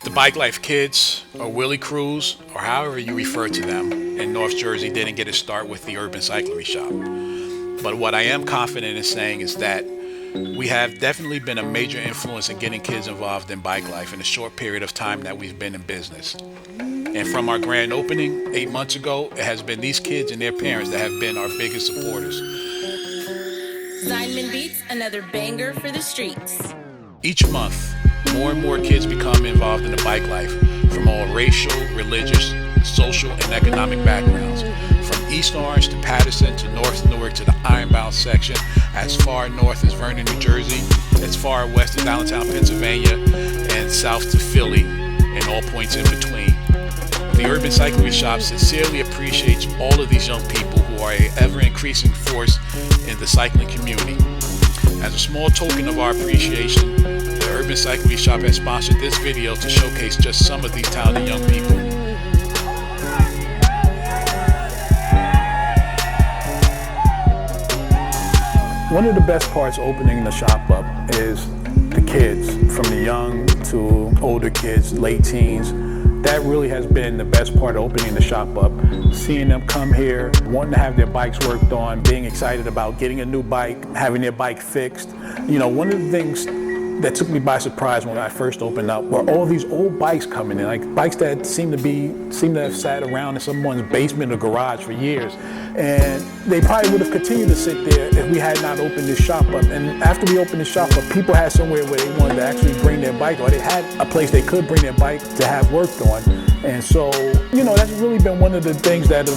The Bike Life Kids, or Willie Crews, or however you refer to them, in North Jersey didn't get a start with the Urban Cyclery shop. But what I am confident in saying is that we have definitely been a major influence in getting kids involved in bike life in a short period of time that we've been in business. And from our grand opening 8 months ago, it has been these kids and their parents that have been our biggest supporters. Zineman Beats, another banger for the streets. Each month, more and more kids become involved in the bike life from all racial, religious, social, and economic backgrounds. From East Orange to Patterson to North Newark to the Ironbound section, as far north as Vernon, New Jersey, as far west as Allentown, Pennsylvania, and south to Philly, and all points in between. The Urban Cyclery Shop sincerely appreciates all of these young people who are an ever-increasing force in the cycling community. As a small token of our appreciation, the Urban Cyclery Shop has sponsored this video to showcase just some of these talented young people. One of the best parts opening the shop up is the kids, from the young to older kids, late teens. That really has been the best part of opening the shop up. Seeing them come here, wanting to have their bikes worked on, being excited about getting a new bike, having their bike fixed. You know, one of the things that took me by surprise when I first opened up were all these old bikes coming in, like bikes that seem to have sat around in someone's basement or garage for years. And they probably would have continued to sit there if we had not opened this shop up. And after we opened the shop up, people had somewhere where they wanted to actually bring their bike, or they had a place they could bring their bike to have worked on. And so, you know, that's really been one of the things that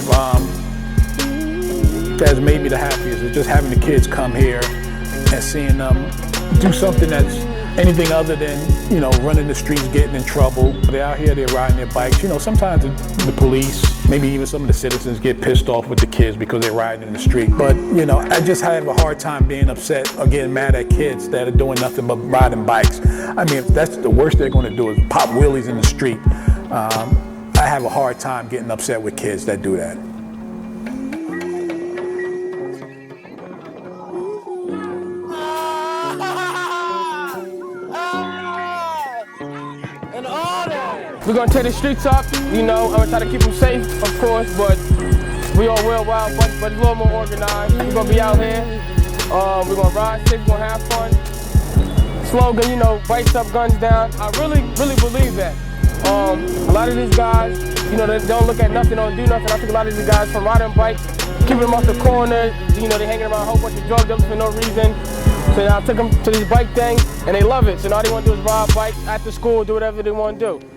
has made me the happiest, is just having the kids come here and seeing them do something that's anything other than, you know, running the streets, getting in trouble. They're out here, they're riding their bikes. You know, sometimes the police, maybe even some of the citizens get pissed off with the kids because they're riding in the street. But, you know, I just have a hard time being upset or getting mad at kids that are doing nothing but riding bikes. I mean, if that's the worst they're going to do is pop wheelies in the street. I have a hard time getting upset with kids that do that. We're gonna tear the streets up, you know. I'm gonna try to keep them safe, of course, but we all real wild, but a little more organized. We're gonna be out here. We're gonna ride safe, we're gonna have fun. Slogan, you know, bikes up, guns down. I really believe that. A lot of these guys, you know, they don't look at nothing, don't do nothing. I think a lot of these guys from riding bikes, keeping them off the corner, you know, they hanging around a whole bunch of drug dealers for no reason. So now I took them to this bike thing, and they love it. So now all they want to do is ride bikes after school, do whatever they want to do.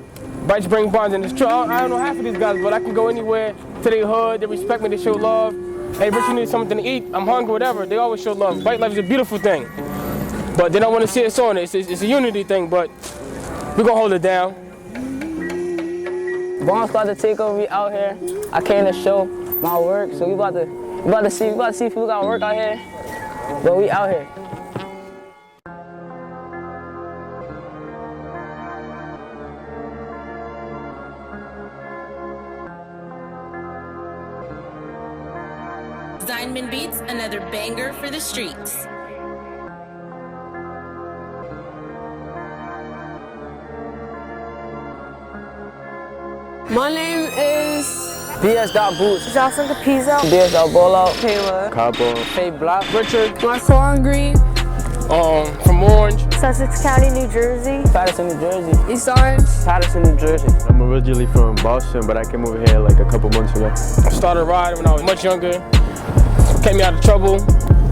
Bikes bring bonds, and it's true. I don't know half of these guys, but I can go anywhere to their hood. They respect me, they show love. Hey, Rich, you need something to eat, I'm hungry, whatever. They always show love. Bike life is a beautiful thing, but they don't want to see us on it. It's a unity thing, but we're gonna hold it down. Bombs about to take over, we out here. I came to show my work, so we about to see if people got work out here, but we out here. Zineman Beats, another banger for the streets. My name is BS.Boots, Jocelyn Capizzo, BS.Bolo, Kayla, Cabo, Faye Block, Richard, Marco Green, from Orange, Sussex County, New Jersey, Patterson, New Jersey, East Orange, Patterson, New Jersey. I'm originally from Boston, but I came over here like a couple months ago. I started riding when I was much younger. Kept me out of trouble,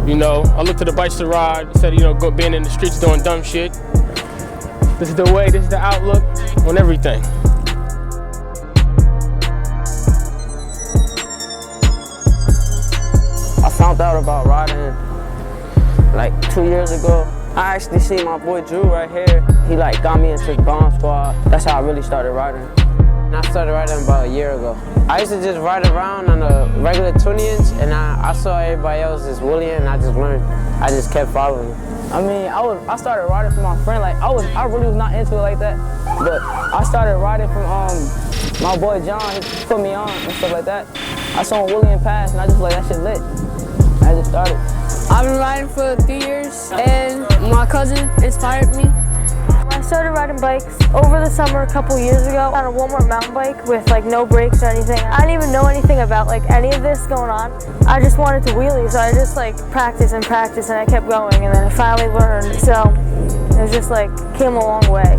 you know. I looked to the bikes to ride, instead of, you know, being in the streets doing dumb shit. This is the way, this is the outlook on everything. I found out about riding like 2 years ago. I actually seen my boy Drew right here. He like got me into the bomb squad. That's how I really started riding. And I started riding about a year ago. I used to just ride around on a regular 20-inch, and I saw everybody else just wheeling, and I just learned. I just kept following. I mean, I started riding from my friend. Like I really was not into it like that, but I started riding from my boy John. He put me on and stuff like that. I saw him wheeling past, and I just like, that shit lit. I just started. I've been riding for 3 years, and my cousin inspired me. I started riding bikes over the summer a couple years ago on a Walmart mountain bike with like no brakes or anything. I didn't even know anything about like any of this going on. I just wanted to wheelie, so I just like practiced and I kept going, and then I finally learned. So it was just like, came a long way.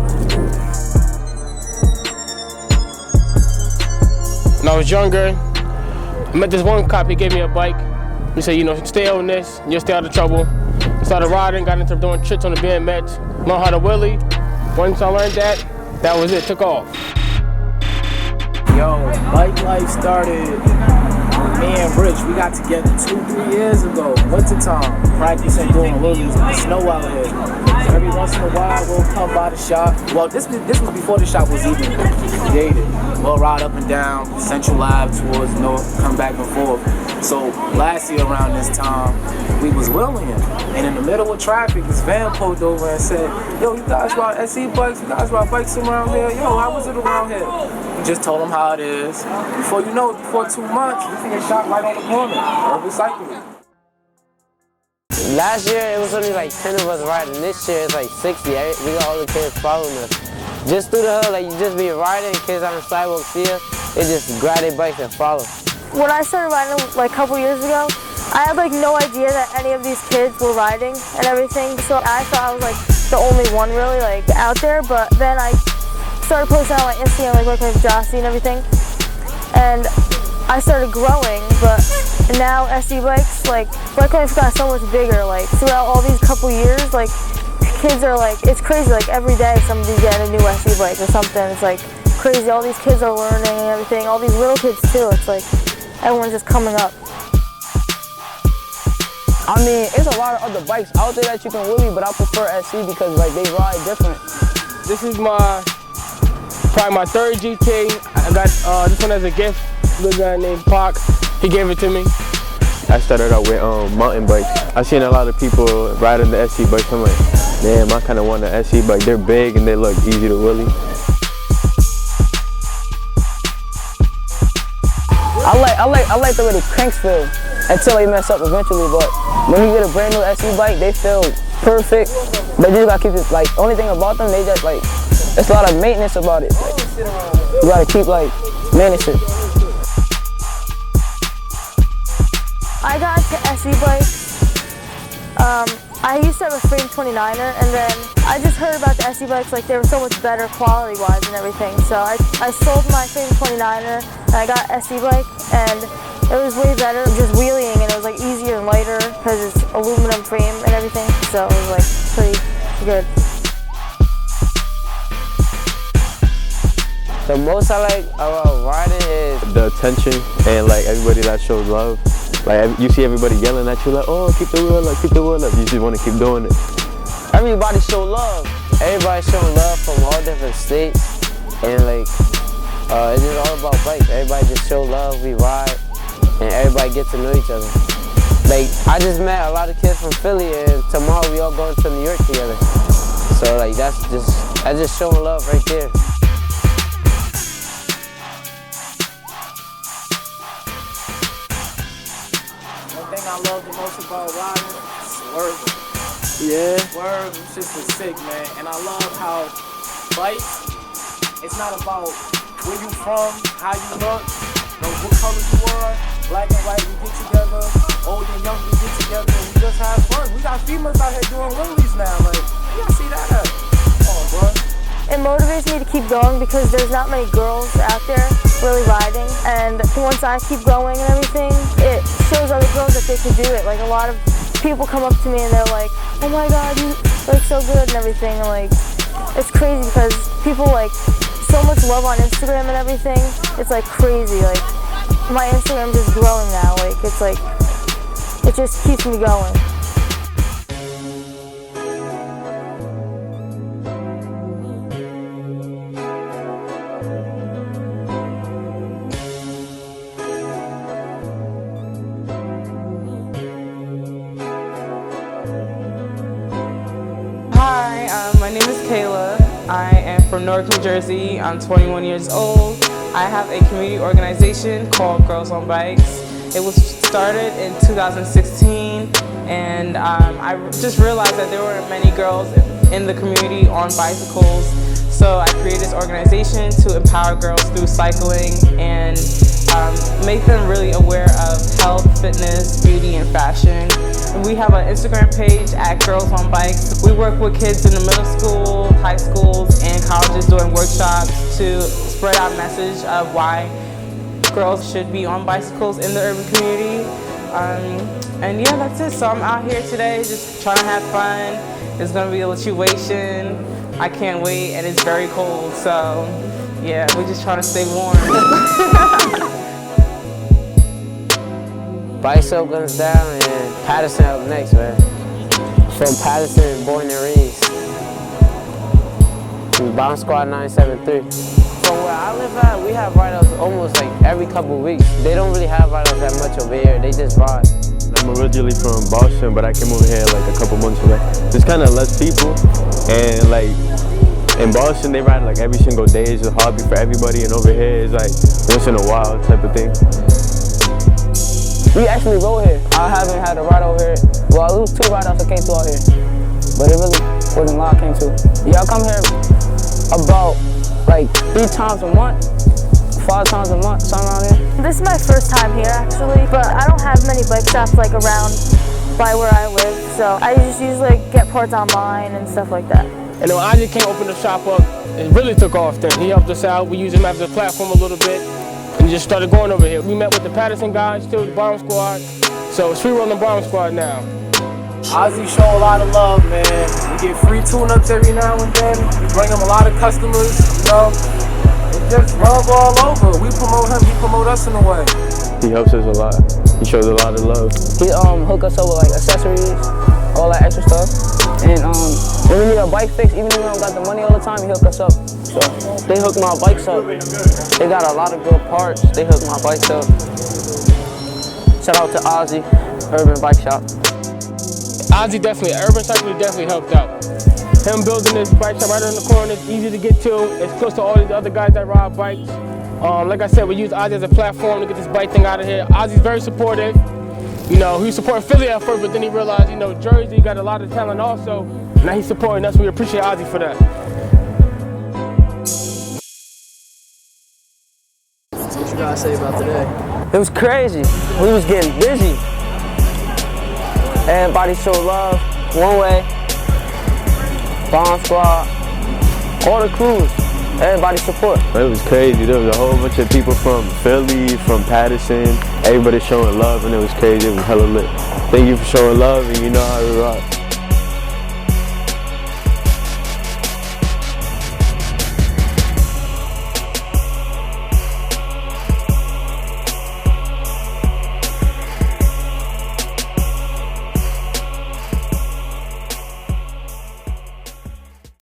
When I was younger, I met this one cop, he gave me a bike. He said, you know, stay on this, you'll stay out of trouble. I started riding, got into doing tricks on the BMX, learned how to wheelie. Once I learned that, that was it, took off. Yo, bike life started with me and Rich. We got together 2-3 years ago, wintertime, practicing doing wheelies in the snow out here. So every once in a while, we'll come by the shop. Well, this was before the shop was even created. We'll ride up and down Central Ave towards north, come back and forth. So last year around this time, we was wheeling, and in the middle of traffic, this van pulled over and said, yo, you guys ride SE bikes? You guys ride bikes around here? Yo, how was it around here? We just told them how it is. Before you know it, before 2 months, we see a shop right on the corner of Cyclery. Last year, it was only like 10 of us riding. This year, it's like 60. We got all the kids following us. Just through the hood, like you just be riding, kids on the sidewalk see us, they just grab their bikes and follow. When I started riding like a couple years ago, I had like no idea that any of these kids were riding and everything. So I thought I was like the only one really like out there. But then I started posting on like Instagram, like working with Jossie and everything. And I started growing, but now SE bikes, like bike life got so much bigger. Like throughout all these couple years, like kids are like, it's crazy. Like every day somebody's getting a new SE bike or something. It's like crazy. All these kids are learning and everything. All these little kids too. It's like everyone's just coming up. I mean, it's a lot of other bikes out there that you can wheelie, but I prefer SE because like they ride different. This is probably my third GT. I got this one as a gift. Good guy named Pac, he gave it to me. I started out with mountain bikes. I've seen a lot of people riding the SE bikes. I'm like, damn, I kind of want an SE bike. They're big and they look easy to wheelie. I like the way the cranks feel until they mess up eventually. But when you get a brand new SE bike, they feel perfect. But you just gotta keep it like. Only thing about them, they just like. It's a lot of maintenance about it. Like, you gotta keep like managing. I got into SE bikes. I used to have a frame 29er, and then I just heard about the SE bikes, like they were so much better quality-wise and everything. So I sold my frame 29er, and I got SE bike, and it was way better, just wheeling, and it was like easier and lighter because it's aluminum frame and everything. So it was like pretty good. The most I like about riding is the attention and like everybody that shows love. Like you see everybody yelling at you like, oh, keep the wheel up, keep the wheel up. You just want to keep doing it. everybody show love. Everybody showing love from all different states. And like, it's just all about bikes. Everybody just show love, we ride, and everybody get to know each other. Like, I just met a lot of kids from Philly, and tomorrow we all going to New York together. So like, that's just showing love right there. One thing I love the most about riding is swerving. Yeah. Swerve, it's just is sick, man. And I love how bikes, it's not about where you from, how you look, no, what color you are, black and white, we get together, old and young, we get together, and we just have fun. We got females out here doing wheelies now, like, you gotta see that at. Come on, bro. It motivates me to keep going because there's not many girls out there really riding, and once I keep going and everything, it shows other girls that they can do it. Like, a lot of people come up to me and they're like, oh my god, you look so good and everything, and like, it's crazy because people like so much love on Instagram and everything. It's like crazy. Like, my Instagram is growing now. Like, it's like, it just keeps me going. Hi, my name is Kayla. I am from Newark, New Jersey. I'm 21 years old. I have a community organization called Girls on Bikes. It was started in 2016, and I just realized that there weren't many girls in the community on bicycles. So I created this organization to empower girls through cycling and make them really aware of health, fitness, beauty, and fashion. And we have an Instagram page at Girls on Bikes. We work with kids in the middle school, high schools, and colleges doing workshops to spread our message of why girls should be on bicycles in the urban community. And yeah, that's it. So I'm out here today just trying to have fun. It's gonna be a situation. I can't wait, and it's very cold. So yeah, we're just trying to stay warm. Bicycle goes down and Patterson up next, man. From Patterson, born and raised. Bomb Squad 973. From where I live at, we have rideouts almost like every couple weeks. They don't really have rideouts that much over here. They just ride. I'm originally from Boston, but I came over here like a couple months ago. There's kind of less people, and like in Boston, they ride like every single day. It's a hobby for everybody, and over here, it's like once in a while type of thing. We actually rode here. I haven't had a ride over here. Well, it was 2 rideouts that came through out here, but it really wasn't a lot I came to. Yeah, I come here about like 3 times a month, 5 times a month, something around here. This is my first time here actually, but I don't have many bike shops like around by where I live, so I just usually get parts online and stuff like that. And when Isaac came open the shop up, it really took off then. He helped us out. We used him as a platform a little bit and just started going over here. We met with the Patterson guys too, the Bomb Squad. So it's free rolling Bomb Squad now. Ozzy show a lot of love, man. We get free tune-ups every now and then. We bring him a lot of customers, you know. It's just love all over. We promote him, he promote us in a way. He helps us a lot. He shows a lot of love. He hook us up with like accessories, all that extra stuff. And when we need a bike fix, even if we don't got the money all the time, he hook us up. So they hook my bikes up. They got a lot of good parts. They hook my bikes up. Shout out to Ozzy, Urban Bike Shop. Ozzy definitely, Urban Cyclery definitely helped out. Him building this bike shop right on the corner, it's easy to get to. It's close to all these other guys that ride bikes. Like I said, we use Ozzy as a platform to get this bike thing out of here. Ozzy's very supportive. You know, he was supporting Philly at first, but then he realized, you know, Jersey got a lot of talent also. Now he's supporting us. We appreciate Ozzy for that. What you gotta say about today? It was crazy. We was getting busy. Everybody showed love, one way, Bomb Squad, all the crews, everybody support. It was crazy. There was a whole bunch of people from Philly, from Patterson, everybody showing love, and it was crazy. It was hella lit. Thank you for showing love, and you know how we rock.